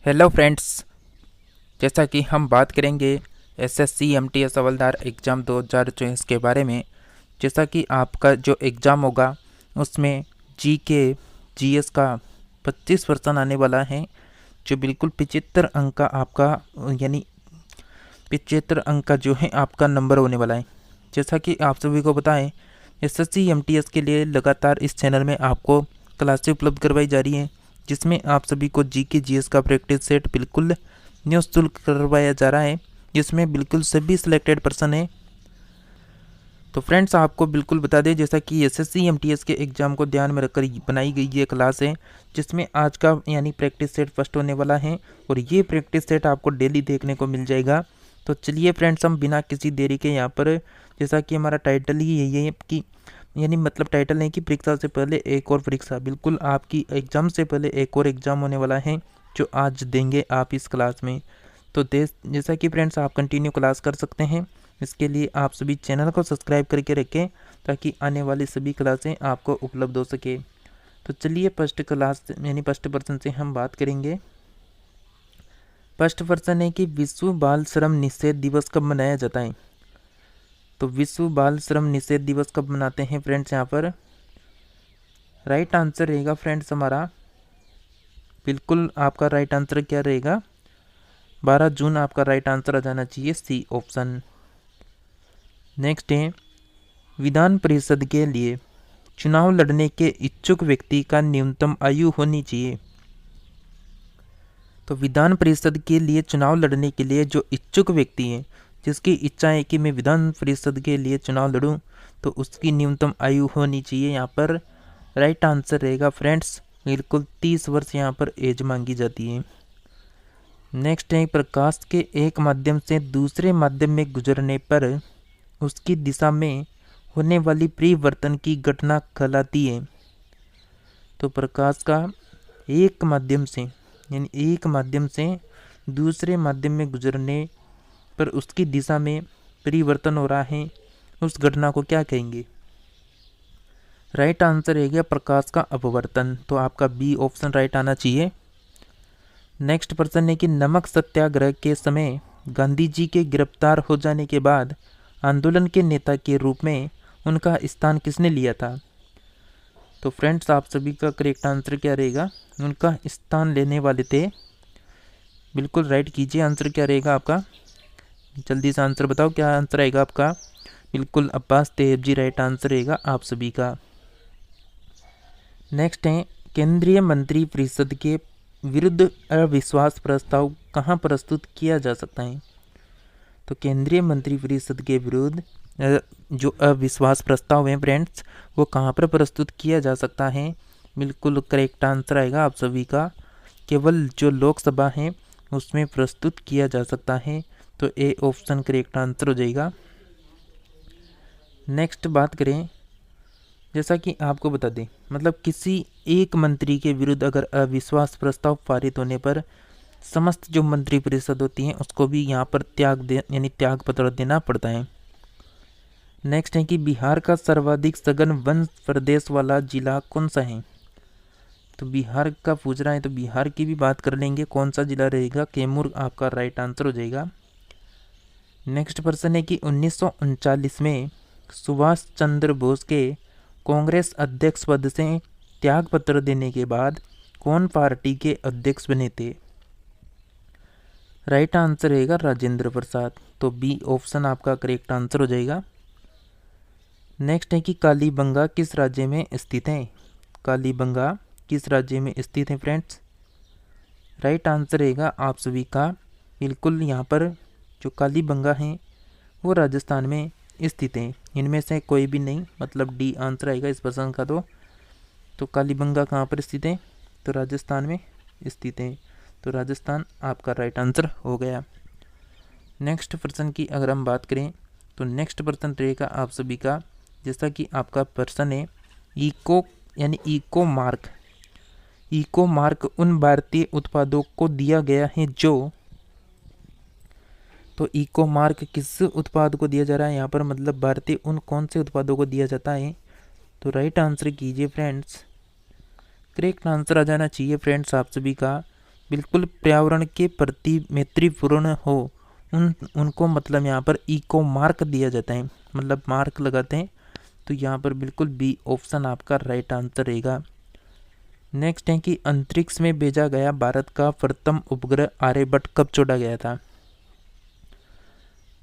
Hello friends. जैसा कि हम बात करेंगे एसएससी एमटीएस हवलदार एग्ज़ाम 2024 के बारे में। जैसा कि आपका जो एग्ज़ाम होगा उसमें जीके जीएस का 25% आने वाला है, जो बिल्कुल 75 अंक का आपका यानी 75 अंक का जो है आपका नंबर होने वाला है। जैसा कि आप सभी को बताएं, एसएससी एमटीएस के लिए लगातार इस चैनल में आपको क्लासें उपलब्ध करवाई जा रही हैं, जिसमें आप सभी को जीके जीएस का प्रैक्टिस सेट बिल्कुल निःशुल्क करवाया जा रहा है, जिसमें बिल्कुल सभी सिलेक्टेड पर्सन हैं। तो फ्रेंड्स, आपको बिल्कुल बता दें, जैसा कि एसएससी एमटीएस के एग्ज़ाम को ध्यान में रखकर बनाई गई ये क्लास है, जिसमें आज का यानी प्रैक्टिस सेट फर्स्ट होने वाला है और ये प्रैक्टिस सेट आपको डेली देखने को मिल जाएगा। तो चलिए फ्रेंड्स, हम बिना किसी देरी के यहाँ पर, जैसा कि हमारा टाइटल ही यही है कि यानी मतलब टाइटल है कि परीक्षा से पहले एक और परीक्षा, बिल्कुल आपकी एग्ज़ाम से पहले एक और एग्ज़ाम होने वाला है जो आज देंगे आप इस क्लास में। तो जैसा कि फ्रेंड्स, आप कंटिन्यू क्लास कर सकते हैं। इसके लिए आप सभी चैनल को सब्सक्राइब करके रखें ताकि आने वाली सभी क्लासें आपको उपलब्ध हो सके। तो चलिए फर्स्ट क्लास यानी फर्स्ट पर्सन से हम बात करेंगे। फर्स्ट पर्सन है कि विश्व बाल श्रम निषेध दिवस कब मनाया जाता है। तो विश्व बाल श्रम निषेध दिवस कब मनाते हैं फ्रेंड्स, यहाँ पर राइट आंसर रहेगा फ्रेंड्स हमारा, बिल्कुल आपका राइट आंसर क्या रहेगा, 12 जून आपका राइट आंसर आ जाना चाहिए, सी ऑप्शन। नेक्स्ट है, विधान परिषद के लिए चुनाव लड़ने के इच्छुक व्यक्ति का न्यूनतम आयु होनी चाहिए। तो विधान परिषद के लिए चुनाव लड़ने के लिए जो इच्छुक व्यक्ति है, जिसकी इच्छा है कि मैं विधान परिषद के लिए चुनाव लड़ूं, तो उसकी न्यूनतम आयु होनी चाहिए। यहाँ पर राइट आंसर रहेगा फ्रेंड्स, बिल्कुल 30 वर्ष यहाँ पर एज मांगी जाती है। नेक्स्ट है, प्रकाश के एक माध्यम से दूसरे माध्यम में गुजरने पर उसकी दिशा में होने वाली परिवर्तन की घटना कहलाती है। तो प्रकाश का एक माध्यम से यानी एक माध्यम से दूसरे माध्यम में गुजरने पर उसकी दिशा में परिवर्तन हो रहा है, उस घटना को क्या कहेंगे। राइट आंसर है गया प्रकाश का अपवर्तन। तो आपका बी ऑप्शन राइट आना चाहिए। नेक्स्ट पर्सन है कि नमक सत्याग्रह के समय गांधी जी के गिरफ्तार हो जाने के बाद आंदोलन के नेता के रूप में उनका स्थान किसने लिया था। तो फ्रेंड्स, आप सभी का करेक्ट आंसर क्या रहेगा, उनका स्थान लेने वाले थे, बिल्कुल राइट कीजिए। आंसर क्या रहेगा आपका, जल्दी से आंसर बताओ, क्या आंसर आएगा आपका, बिल्कुल अब्बास तेहब जी राइट आंसर रहेगा आप सभी का। नेक्स्ट है, केंद्रीय मंत्री परिषद के विरुद्ध अविश्वास प्रस्ताव कहाँ प्रस्तुत किया जा सकता है। तो केंद्रीय मंत्री परिषद के विरुद्ध जो अविश्वास प्रस्ताव है फ्रेंड्स, वो कहाँ पर प्रस्तुत किया जा सकता है, बिल्कुल करेक्ट आंसर आएगा आप सभी का, केवल जो लोकसभा है उसमें प्रस्तुत किया जा सकता है। तो ए ऑप्शन करेक्ट आंसर हो जाएगा। नेक्स्ट बात करें, जैसा कि आपको बता दें, मतलब किसी एक मंत्री के विरुद्ध अगर अविश्वास प्रस्ताव पारित होने पर समस्त जो मंत्री परिषद होती है उसको भी यहाँ पर त्याग पत्र देना पड़ता है। नेक्स्ट है कि बिहार का सर्वाधिक सघन वन प्रदेश वाला जिला कौन सा है। तो बिहार का पूछ रहा है, तो बिहार की भी बात कर लेंगे, कौन सा जिला रहेगा, कैमूर आपका राइट आंसर हो जाएगा। नेक्स्ट पर्सन है कि 1939 में सुभाष चंद्र बोस के कांग्रेस अध्यक्ष पद से त्याग पत्र देने के बाद कौन पार्टी के अध्यक्ष बने थे। राइट आंसर रहेगा राजेंद्र प्रसाद। तो बी ऑप्शन आपका करेक्ट आंसर हो जाएगा। नेक्स्ट है कि कालीबंगा किस राज्य में स्थित है। कालीबंगा किस राज्य में स्थित है फ्रेंड्स, राइट आंसर रहेगा आप सभी का, बिल्कुल यहाँ पर जो कालीबंगा है वो राजस्थान में स्थित है, इनमें से कोई भी नहीं, मतलब डी आंसर आएगा इस प्रश्न का। तो कालीबंगा कहाँ पर स्थित है, तो राजस्थान में स्थित है। तो राजस्थान आपका राइट आंसर हो गया। नेक्स्ट पर्सन की अगर हम बात करें, तो नेक्स्ट पर्सन रहेगा आप सभी का, जैसा कि आपका पर्सन है इको यानी इको मार्क। इको मार्क उन भारतीय उत्पादों को दिया गया है जो, तो इको मार्क किस उत्पाद को दिया जा रहा है यहाँ पर, मतलब भारतीय उन कौन से उत्पादों को दिया जाता है। तो राइट आंसर कीजिए फ्रेंड्स, करेक्ट आंसर आ जाना चाहिए फ्रेंड्स आप सभी का। बिल्कुल पर्यावरण के प्रति मैत्रीपूर्ण हो, उनको मतलब यहाँ पर इको मार्क दिया जाता है, मतलब मार्क लगाते हैं। तो यहाँ पर बिल्कुल बी ऑप्शन आपका राइट आंसर रहेगा। नेक्स्ट है कि अंतरिक्ष में भेजा गया भारत का प्रथम उपग्रह आर्यभट्ट कब छोड़ा गया था।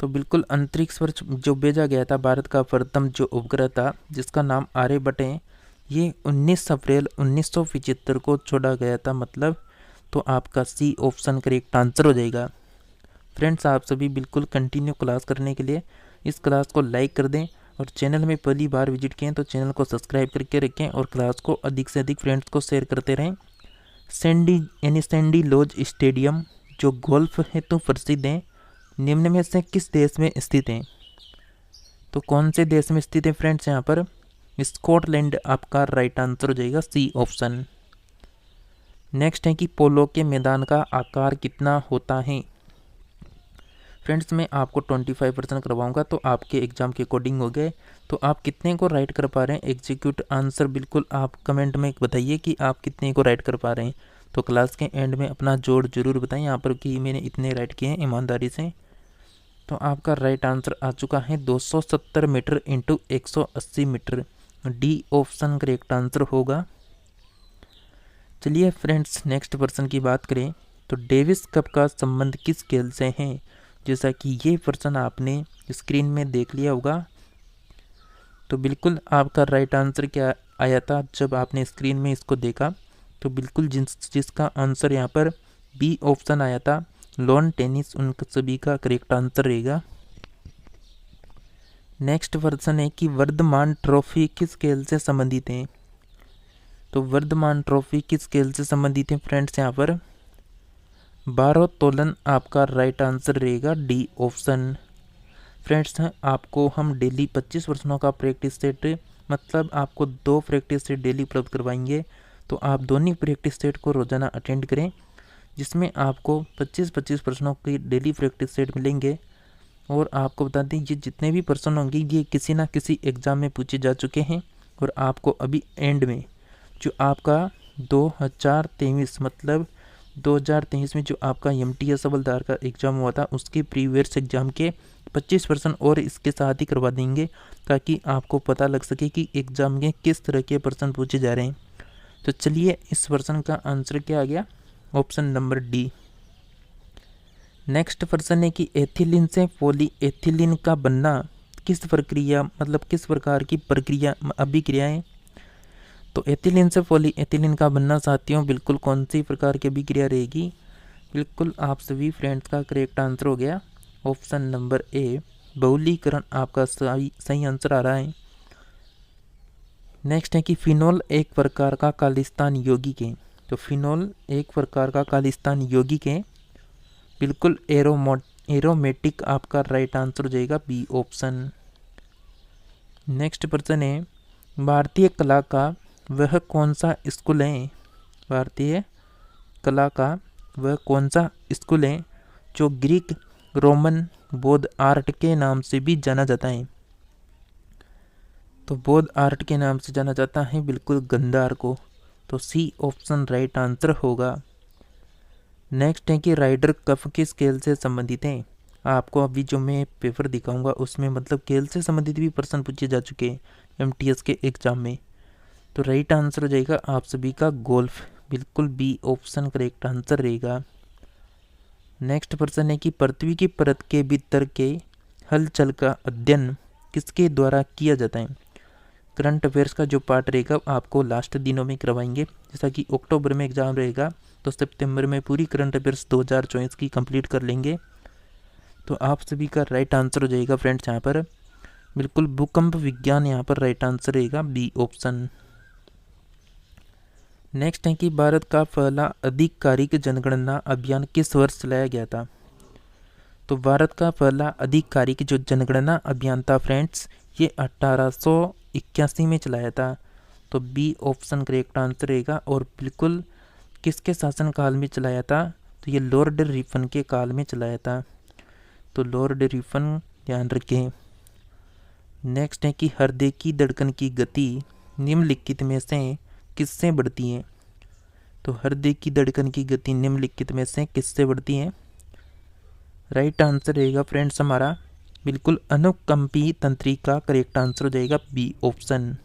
तो बिल्कुल अंतरिक्ष पर जो भेजा गया था भारत का प्रथम जो उपग्रह था जिसका नाम आर्यभट्ट है, ये 19 अप्रैल 1975 को छोड़ा गया था, मतलब तो आपका सी ऑप्शन करेक्ट आंसर हो जाएगा। फ्रेंड्स, आप सभी बिल्कुल कंटिन्यू क्लास करने के लिए इस क्लास को लाइक कर दें और चैनल में पहली बार विजिट किए तो चैनल को सब्सक्राइब करके रखें और क्लास को अधिक से अधिक फ्रेंड्स को शेयर करते रहें। सैंडी लॉज स्टेडियम जो गोल्फ हेतु प्रसिद्ध है, निम्न में से किस देश में स्थित है। तो कौन से देश में स्थित है फ्रेंड्स, यहाँ पर स्कॉटलैंड आपका राइट आंसर हो जाएगा, सी ऑप्शन। नेक्स्ट है कि पोलो के मैदान का आकार कितना होता है। फ्रेंड्स, मैं आपको 25% करवाऊंगा तो आपके एग्जाम के अकॉर्डिंग हो गए। तो आप कितने को राइट कर पा रहे हैं, एग्जीक्यूट आंसर बिल्कुल आप कमेंट में बताइए कि आप कितने को राइट कर पा रहे हैं। तो क्लास के एंड में अपना जोड़ जरूर बताएं यहाँ पर कि मैंने इतने राइट किए हैं ईमानदारी से। तो आपका राइट आंसर आ चुका है 270 metre into 180 metre, D option correct answer होगा। चलिए फ्रेंड्स, नेक्स्ट पर्सन की बात करें तो डेविस कप का संबंध किस खेल से है। जैसा कि ये पर्सन आपने स्क्रीन में देख लिया होगा। तो बिल्कुल आपका राइट आंसर क्या आया था जब आपने स्क्रीन में इसको देखा, तो बिल्कुल जिसका आंसर यहाँ पर बी ऑप्शन आया था, लॉन टेनिस, उन सभी का करेक्ट आंसर रहेगा। नेक्स्ट पर्सन है कि वर्धमान ट्रॉफी किस खेल से संबंधित है। तो वर्धमान ट्रॉफी किस खेल से संबंधित है फ्रेंड्स, यहाँ पर भारोत्तोलन आपका राइट आंसर रहेगा, डी ऑप्शन। फ्रेंड्स, आपको हम डेली 25 प्रश्नों का प्रैक्टिस सेट, मतलब आपको 2 प्रैक्टिस सेट डेली उपलब्ध करवाएंगे। तो आप दोनों प्रैक्टिस सेट को रोजाना अटेंड करें, जिसमें आपको 25-25 प्रश्नों की डेली प्रैक्टिस सेट मिलेंगे। और आपको बता दें, ये जितने भी प्रश्न होंगे ये किसी ना किसी एग्जाम में पूछे जा चुके हैं। और आपको अभी एंड में जो आपका 2023 मतलब 2023 में जो आपका MTS हवलदार का एग्ज़ाम हुआ था उसके प्रीवियस एग्ज़ाम के 25% और इसके साथ ही करवा देंगे, ताकि आपको पता लग सके कि एग्ज़ाम में किस तरह के प्रश्न पूछे जा रहे हैं। तो चलिए, इस प्रश्न का आंसर क्या आ गया, ऑप्शन नंबर डी। नेक्स्ट प्रश्न है कि एथिलीन से पॉली एथिलीन का बनना किस प्रक्रिया, मतलब किस प्रकार की प्रक्रिया अभिक्रिया है। तो एथिलीन से पॉली एथिलीन का बनना साथियों बिल्कुल कौन सी प्रकार की अभिक्रिया रहेगी। बिल्कुल आप सभी फ्रेंड्स का करेक्ट आंसर हो गया, ऑप्शन नंबर ए, बहुलीकरण आपका सही आंसर आ रहा है। नेक्स्ट है कि फिनोल एक प्रकार का खालिस्तान यौगिक है। तो फिनोल एक प्रकार का खालिस्तान यौगिक है, बिल्कुल एरोमेटिक आपका राइट आंसर हो जाएगा, बी ऑप्शन। नेक्स्ट प्रश्न है, भारतीय कला का वह कौन सा स्कूल है। भारतीय कला का वह कौन सा स्कूल है जो ग्रीक, रोमन, बौद्ध आर्ट के नाम से भी जाना जाता है। तो बौद्ध आर्ट के नाम से जाना जाता है बिल्कुल गंधार को। तो सी ऑप्शन राइट आंसर होगा। नेक्स्ट है कि राइडर कप किस खेल से संबंधित है। आपको अभी जो मैं पेपर दिखाऊंगा उसमें मतलब खेल से संबंधित भी प्रश्न पूछे जा चुके हैं MTS के एग्जाम में। तो राइट आंसर हो जाएगा आप सभी का गोल्फ, बिल्कुल बी ऑप्शन करेक्ट आंसर रहेगा। नेक्स्ट प्रश्न है कि पृथ्वी की परत के भीतर के हलचल का अध्ययन किसके द्वारा किया जाता है। करंट अफेयर्स का जो पार्ट रहेगा आपको लास्ट दिनों में करवाएंगे, जैसा कि अक्टूबर में एग्जाम रहेगा तो सितंबर में पूरी करंट अफेयर्स 2024 की कंप्लीट कर लेंगे। तो आप सभी का राइट आंसर हो जाएगा फ्रेंड्स यहाँ पर बिल्कुल भूकंप विज्ञान, यहाँ पर राइट आंसर रहेगा, बी ऑप्शन। नेक्स्ट है कि भारत का पहला आधिकारिक जनगणना अभियान किस वर्ष चलाया गया था। तो भारत का पहला आधिकारिक जो जनगणना अभियान था फ्रेंड्स, ये 1881 में चलाया था। तो बी ऑप्शन करेक्ट आंसर रहेगा। और बिल्कुल किसके शासनकाल में चलाया था, तो ये लॉर्ड रिपन के काल में चलाया था। तो लॉर्ड रिपन ध्यान रखें। नेक्स्ट है कि हृदय की धड़कन की गति निम्नलिखित में से किससे बढ़ती है। तो हृदय की धड़कन की गति निम्नलिखित में से किससे बढ़ती है? राइट आंसर रहेगा फ्रेंड्स हमारा बिल्कुल अनुकंपी तंत्रिका। करेक्ट आंसर हो जाएगा बी ऑप्शन।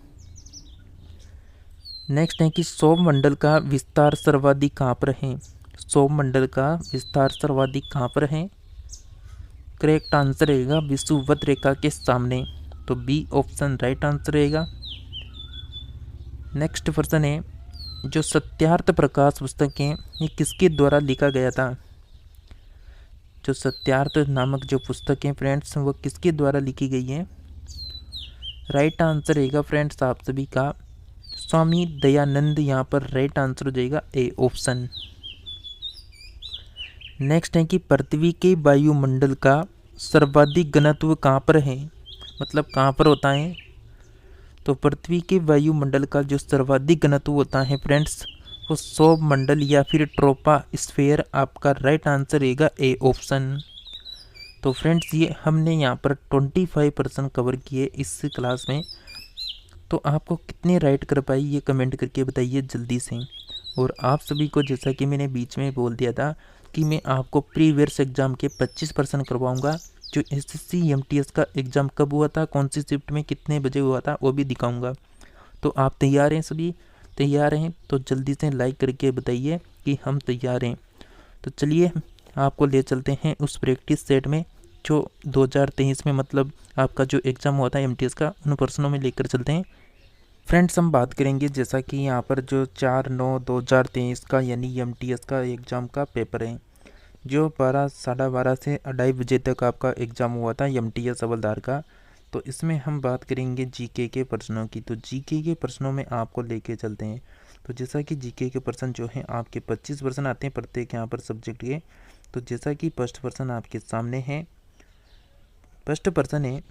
नेक्स्ट है कि सौरमंडल का विस्तार सर्वाधिक कहाँ पर है? सौरमंडल का विस्तार सर्वाधिक कहाँ पर है? करेक्ट आंसर रहेगा विषुवत रेखा के सामने। तो बी ऑप्शन राइट आंसर रहेगा। नेक्स्ट प्रश्न है जो सत्यार्थ प्रकाश पुस्तक है ये किसके द्वारा लिखा गया था? जो सत्यार्थ नामक जो पुस्तक है फ्रेंड्स वो किसके द्वारा लिखी गई है? राइट आंसर रहेगा फ्रेंड्स आप सभी का स्वामी दयानंद। यहाँ पर राइट आंसर हो जाएगा ए ऑप्शन। नेक्स्ट है कि पृथ्वी के वायुमंडल का सर्वाधिक घनत्व कहाँ पर है? मतलब कहाँ पर होता है? तो पृथ्वी के वायुमंडल का जो सर्वाधिक घनत्व होता है फ्रेंड्स वो सौरमंडल या फिर ट्रोपोस्फीयर। आपका राइट आंसर रहेगा ए ऑप्शन। तो फ्रेंड्स ये हमने यहाँ पर 25% कवर किए इस क्लास में। तो आपको कितने राइट कर पाई ये कमेंट करके बताइए जल्दी से। और आप सभी को जैसा कि मैंने बीच में बोल दिया था कि मैं आपको प्रीवियस एग्ज़ाम के 25% करवाऊँगा। जो SSC MTS का एग्ज़ाम कब हुआ था, कौन सी शिफ्ट में, कितने बजे हुआ था वो भी दिखाऊंगा। तो आप तैयार हैं? सभी तैयार हैं तो जल्दी से लाइक करके बताइए कि हम तैयार हैं। तो चलिए आपको ले चलते हैं उस प्रैक्टिस सेट में जो 2023 में मतलब आपका जो एग्ज़ाम हुआ था MTS का, उन प्रश्नों में लेकर चलते हैं। फ्रेंड्स हम बात करेंगे जैसा कि यहाँ पर जो 4/9/2023 का यानी MTS का एग्ज़ाम का पेपर है जो 12 साढ़े 12 से 2:30 बजे तक आपका एग्ज़ाम हुआ था MTS हवलदार का। तो इसमें हम बात करेंगे GK के प्रश्नों की। तो GK के प्रश्नों में आपको लेके चलते हैं। तो जैसा कि GK के प्रश्न जो हैं आपके 25% आते हैं प्रत्येक यहाँ पर सब्जेक्ट के। तो जैसा कि फर्स्ट प्रश्न आपके सामने है। फर्स्ट प्रश्न है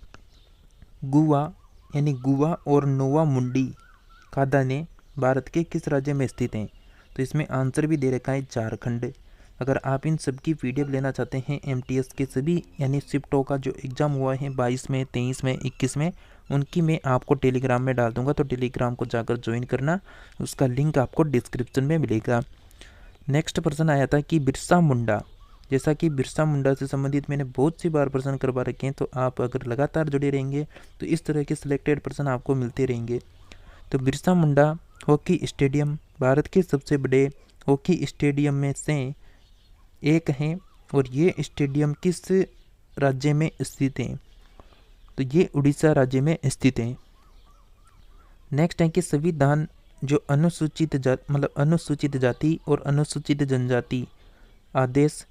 गोवा यानी गोवा और नोवा मुंडी खादाने भारत के किस राज्य में स्थित हैं? तो इसमें आंसर भी दे रखा है झारखंड। अगर आप इन सब की PDF लेना चाहते हैं MTS के सभी यानी शिफ्टों का जो एग्ज़ाम हुआ है 22 में, 23 में, 21 में, उनकी मैं आपको टेलीग्राम में डाल दूंगा। तो टेलीग्राम को जाकर ज्वाइन करना, उसका लिंक आपको डिस्क्रिप्शन में मिलेगा। नेक्स्ट प्रश्न आया था कि बिरसा मुंडा। जैसा कि बिरसा मुंडा से संबंधित मैंने बहुत सी बार प्रश्न करवा रखे हैं। तो आप अगर लगातार जुड़े रहेंगे तो इस तरह के सिलेक्टेड प्रश्न आपको मिलते रहेंगे। तो बिरसा मुंडा हॉकी स्टेडियम भारत के सबसे बड़े हॉकी स्टेडियम में से एक है और ये स्टेडियम किस राज्य में स्थित है? तो ये उड़ीसा राज्य में स्थित है। नेक्स्ट है कि संविधान जो अनुसूचित जाति और अनुसूचित जनजाति आदेश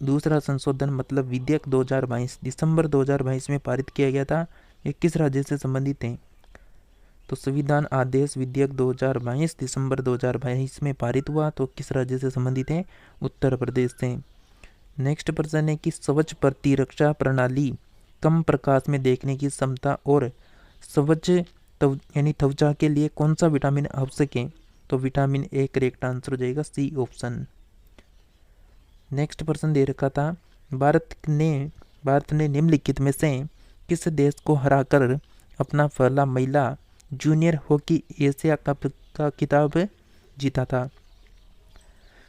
दूसरा संशोधन मतलब विधेयक 2022 दिसंबर 2022 में पारित किया गया था, ये किस राज्य से संबंधित है? तो संविधान आदेश विधेयक 2022 दिसंबर 2022 में पारित हुआ, तो किस राज्य से संबंधित है? उत्तर प्रदेश से। नेक्स्ट प्रश्न है कि स्वच्छ प्रतिरक्षा प्रणाली कम प्रकाश में देखने की क्षमता और स्वच्छ यानी त्वचा के लिए कौन सा विटामिन आवश्यक है? तो विटामिन ए करेक्ट आंसर हो जाएगा सी ऑप्शन। नेक्स्ट प्रश्न दे रखा था भारत ने निम्नलिखित में से किस देश को हराकर अपना पहला महिला जूनियर हॉकी एशिया कप का खिताब जीता था?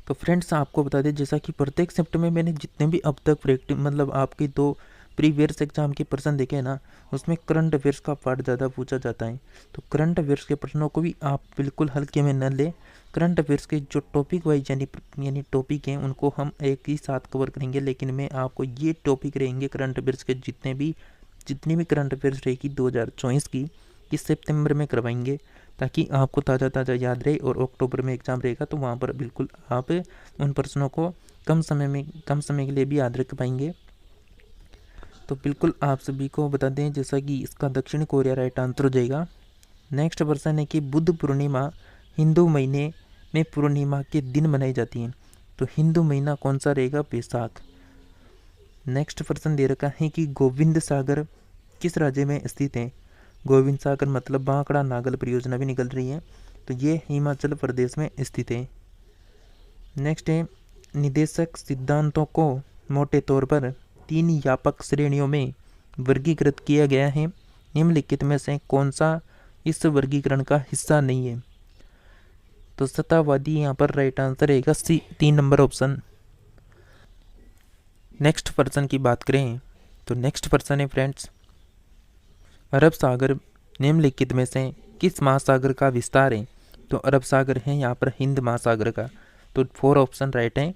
तो फ्रेंड्स आपको बता दें जैसा कि प्रत्येक शिफ्ट में मैंने जितने भी अब तक प्रैक्टिस मतलब आपके 2 प्रीवियस एग्जाम के प्रश्न देखे हैं ना, उसमें करंट अफेयर्स का पार्ट ज़्यादा पूछा जाता है। तो करंट अफेयर्स के प्रश्नों को भी आप बिल्कुल हल्के में न लें। करंट अफेयर्स के जो टॉपिक वाइज यानी टॉपिक हैं उनको हम एक ही साथ कवर करेंगे, लेकिन मैं आपको ये टॉपिक रहेंगे करंट अफेयर्स के जितनी भी करंट अफेयर्स रहेगी 2024 की इस सितंबर में करवाएंगे, ताकि आपको ताज़ा याद रहे। और अक्टूबर में एग्ज़ाम रहेगा तो वहाँ पर बिल्कुल आप उन प्रश्नों को कम समय के लिए भी याद रख पाएंगे। तो बिल्कुल आप सभी को बता दें जैसा कि इसका दक्षिण कोरिया राइट आंसर हो जाएगा। नेक्स्ट प्रश्न है कि बुद्ध पूर्णिमा हिंदू महीने में पूर्णिमा के दिन मनाई जाती है, तो हिंदू महीना कौन सा रहेगा? बैसाख। नेक्स्ट प्रश्न दे रखा है कि गोविंद सागर किस राज्य में स्थित है? गोविंद सागर मतलब बांकड़ा नागल परियोजना भी निकल रही है, तो ये हिमाचल प्रदेश में स्थित है। नेक्स्ट है निदेशक सिद्धांतों को मोटे तौर पर 3 व्यापक श्रेणियों में वर्गीकृत किया गया है, निम्नलिखित में से कौन सा इस वर्गीकरण का हिस्सा नहीं है? तो सत्तावादी यहाँ पर राइट आंसर रहेगा सी, 3 नंबर ऑप्शन। नेक्स्ट पर्सन की बात करें तो नेक्स्ट पर्सन है फ्रेंड्स अरब सागर निम्नलिखित में से किस महासागर का विस्तार है? तो अरब सागर है यहाँ पर हिंद महासागर का, तो 4 ऑप्शन राइट है।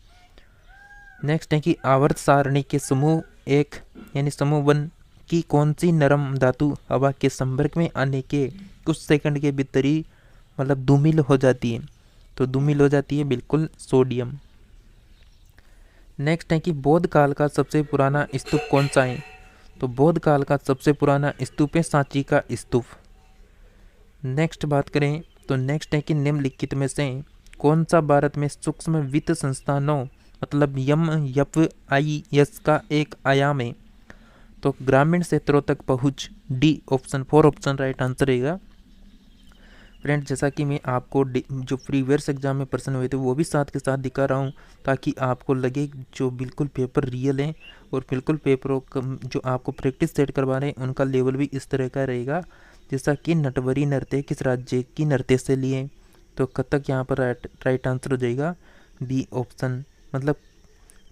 नेक्स्ट है कि आवर्त सारणी के समूह 1 यानी समूह 1 की कौन सी नरम धातु हवा के संपर्क में आने के कुछ सेकंड के भीतर ही मतलब धूमिल हो जाती है? तो धूमिल हो जाती है बिल्कुल सोडियम। नेक्स्ट है कि बौद्ध काल का सबसे पुराना स्तूप कौन सा है? तो बौद्ध काल का सबसे पुराना स्तूप है सांची का स्तूप। नेक्स्ट बात करें तो नेक्स्ट है कि निम्नलिखित में से कौन सा भारत में सूक्ष्म वित्त संस्थानों मतलब MFIS का एक आयाम है? तो ग्रामीण क्षेत्रों तक पहुंच, D option, 4 option right answer रहेगा। फ्रेंड्स जैसा कि मैं आपको जो प्रीवियस एग्जाम में प्रश्न हुए थे वो भी साथ के साथ दिखा रहा हूँ ताकि आपको लगे जो बिल्कुल पेपर रियल है और बिल्कुल पेपरों जो आपको प्रैक्टिस सेट करवा रहे हैं उनका लेवल भी इस तरह का रहेगा। जैसा कि नटवरी नृत्य किस राज्य की नृत्य से लिए? तो कथक यहाँ पर राइट आंसर हो जाएगा बी ऑप्शन। मतलब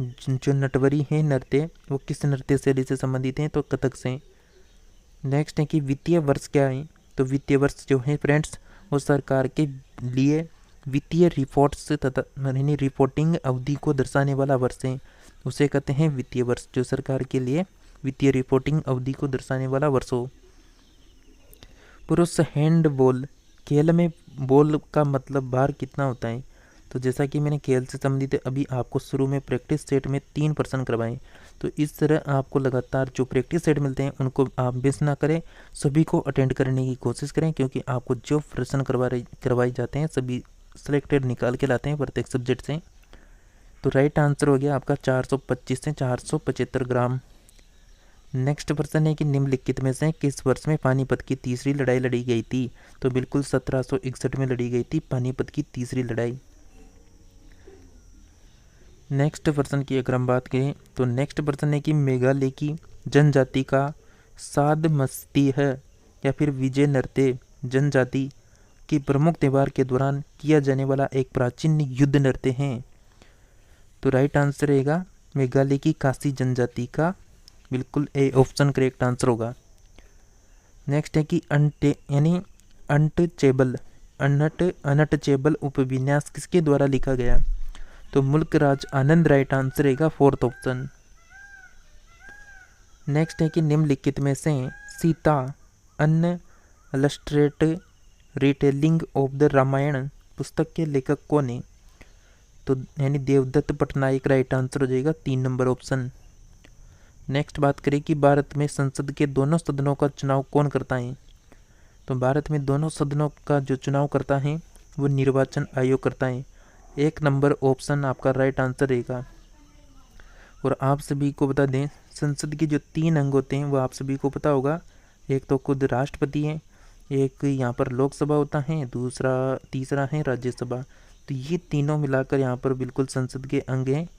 जो नटवरी है नृत्य वो किस नृत्य शैली से संबंधित हैं? तो कथक से। नेक्स्ट है कि वित्तीय वर्ष क्या है? तो वित्तीय वर्ष जो है फ्रेंड्स वो सरकार के लिए वित्तीय रिपोर्ट्स तथा यानी रिपोर्टिंग अवधि को दर्शाने वाला वर्ष है, उसे कहते हैं वित्तीय वर्ष। जो सरकार के लिए वित्तीय रिपोर्टिंग अवधि को दर्शाने वाला वर्ष हो। पुरुष हैंडबॉल खेल में बॉल का मतलब भार कितना होता है? तो जैसा कि मैंने खेल से संबंधित अभी आपको शुरू में प्रैक्टिस सेट में 3 प्रश्न करवाएं, तो इस तरह आपको लगातार जो प्रैक्टिस सेट मिलते हैं उनको आप मिस ना करें, सभी को अटेंड करने की कोशिश करें क्योंकि आपको जो प्रश्न करवाए जाते हैं सभी सिलेक्टेड निकाल के लाते हैं प्रत्येक सब्जेक्ट से। तो राइट आंसर हो गया आपका 425 से 475 ग्राम। नेक्स्ट प्रश्न है कि निम्नलिखित में से किस वर्ष में पानीपत की तीसरी लड़ाई लड़ी गई थी? तो बिल्कुल 1761 में लड़ी गई थी पानीपत की तीसरी लड़ाई। नेक्स्ट प्रश्न की अगर हम बात करें तो नेक्स्ट प्रश्न है कि मेघालय की जनजाति का साध मस्ती है या फिर विजय नृत्य जनजाति की प्रमुख त्यौहार के दौरान किया जाने वाला एक प्राचीन युद्ध नृत्य है? तो राइट आंसर रहेगा मेघालय की खासी जनजाति का, बिल्कुल ए ऑप्शन करेक्ट आंसर होगा। नेक्स्ट है कि अनटचेबल उपन्यास किसके द्वारा लिखा गया? तो मुल्क राज आनंद राइट आंसर रहेगा 4th ऑप्शन। नेक्स्ट है कि निम्नलिखित में से Sita an illustrated retelling of the Ramayana पुस्तक के लेखक कौन है? तो यानी देवदत्त पटनायक राइट आंसर हो जाएगा 3 नंबर ऑप्शन। नेक्स्ट बात करें कि भारत में संसद के दोनों सदनों का चुनाव कौन करता है? तो भारत में दोनों सदनों का जो चुनाव करता है वो निर्वाचन आयोग करता है। 1 नंबर ऑप्शन आपका राइट आंसर रहेगा। और आप सभी को बता दें संसद के जो 3 अंग होते हैं वो आप सभी को पता होगा। एक तो खुद राष्ट्रपति हैं, एक यहाँ पर लोकसभा होता है, तीसरा है राज्यसभा। तो ये तीनों मिलाकर यहाँ पर बिल्कुल संसद के अंग हैं।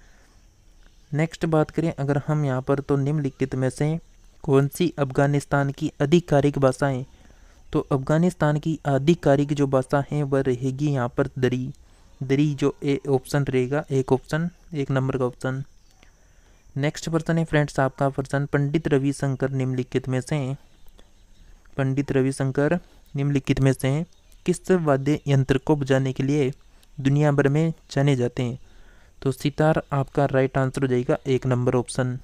नेक्स्ट बात करें अगर हम यहाँ पर तो निम्नलिखित में से कौन सी अफगानिस्तान की आधिकारिक भाषा है? तो अफगानिस्तान की आधिकारिक जो भाषा है वह रहेगी यहाँ पर दरी जो ए ऑप्शन रहेगा, 1 नंबर का ऑप्शन। नेक्स्ट प्रश्न है फ्रेंड्स आपका प्रश्न पंडित रविशंकर निम्नलिखित में से किस वाद्य यंत्र को बजाने के लिए दुनिया भर में जाने जाते हैं? तो सितार आपका राइट आंसर हो जाएगा 1 नंबर ऑप्शन।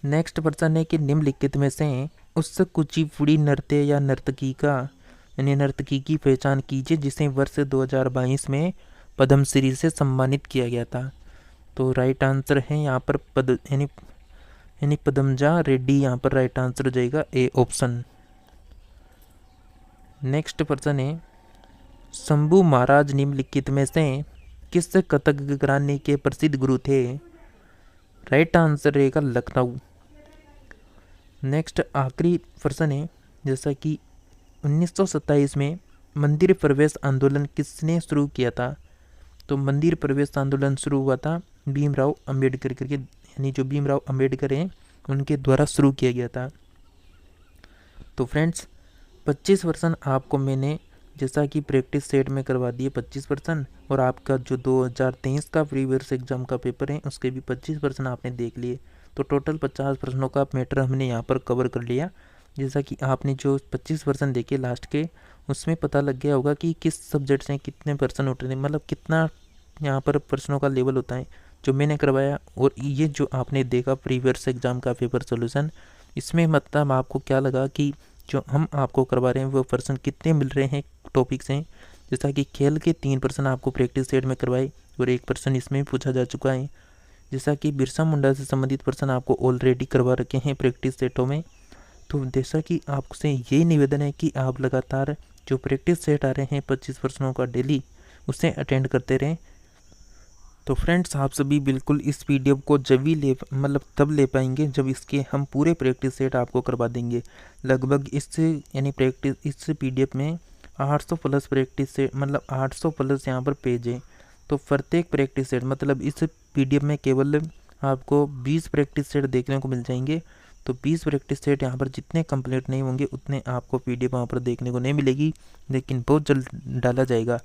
नेक्स्ट प्रश्न है कि निम्नलिखित में से उस कुचिपुड़ी नृत्य या नर्तकी की पहचान कीजिए जिसे वर्ष 2022 में पद्मश्री से सम्मानित किया गया था। तो राइट आंसर है यहाँ पर पद्मजा रेड्डी यहाँ पर राइट आंसर हो जाएगा ए ऑप्शन। नेक्स्ट प्रश्न है शंभू महाराज निम्नलिखित में से किस कथक घराने के प्रसिद्ध गुरु थे? राइट आंसर रहेगा लखनऊ। नेक्स्ट आखिरी प्रश्न है जैसा कि 1927 में मंदिर प्रवेश आंदोलन किसने शुरू किया था? तो मंदिर प्रवेश आंदोलन शुरू हुआ था भीमराव अंबेडकर करके, यानी जो भीमराव अंबेडकर हैं उनके द्वारा शुरू किया गया था। तो फ्रेंड्स 25 प्रश्न आपको मैंने जैसा कि प्रैक्टिस सेट में करवा दिए 25%, और आपका जो 2023 का प्रीवियस एग्जाम का पेपर है उसके भी 25% आपने देख लिए। तो टोटल 50 प्रश्नों का मैटर हमने यहाँ पर कवर कर लिया। जैसा कि आपने जो 25% देखे लास्ट के, उसमें पता लग गया होगा कि किस सब्जेक्ट से कितने पर्सन उठ रहे हैं, मतलब कितना यहाँ पर प्रश्नों का लेवल होता है जो मैंने करवाया। और ये जो आपने देखा प्रीवियस एग्जाम का पेपर सोल्यूशन, इसमें मतलब आपको क्या लगा कि जो हम आपको करवा रहे हैं वो पर्सन कितने मिल रहे हैं टॉपिक से। जैसा कि खेल के 3% आपको प्रैक्टिस सेट में करवाए और 1% इसमें भी पूछा जा चुका है। जैसा कि बिरसा मुंडा से संबंधित पर्सन आपको ऑलरेडी करवा रखे हैं प्रैक्टिस सेटों में। तो जैसा कि आपसे यही निवेदन है कि आप लगातार जो प्रैक्टिस सेट आ रहे हैं 25 प्रश्नों का डेली, उसे अटेंड करते रहें। तो फ्रेंड्स, आप सभी बिल्कुल इस पीडीएफ को जब भी तब ले पाएंगे जब इसके हम पूरे प्रैक्टिस सेट आपको करवा देंगे। लगभग इस पीडीएफ में 800 प्लस प्रैक्टिस सेट, 800 प्लस यहाँ पर पेज है। तो प्रत्येक प्रैक्टिस सेट इस पीडीएफ में केवल आपको 20 प्रैक्टिस सेट देखने को मिल जाएंगे। तो 20 प्रैक्टिस सेट यहाँ पर जितने कंप्लीट नहीं होंगे उतने आपको पीडीएफ वहाँ पर देखने को नहीं मिलेगी, लेकिन बहुत जल्द डाला जाएगा।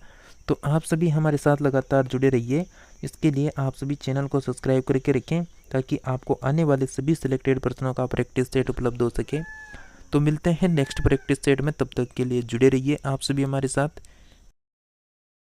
तो आप सभी हमारे साथ लगातार जुड़े रहिए। इसके लिए आप सभी चैनल को सब्सक्राइब करके रखें ताकि आपको आने वाले सभी सिलेक्टेड प्रश्नों का प्रैक्टिस सेट उपलब्ध हो सके। तो मिलते हैं नेक्स्ट प्रैक्टिस सेट में, तब तक के लिए जुड़े रहिए आप सभी हमारे साथ।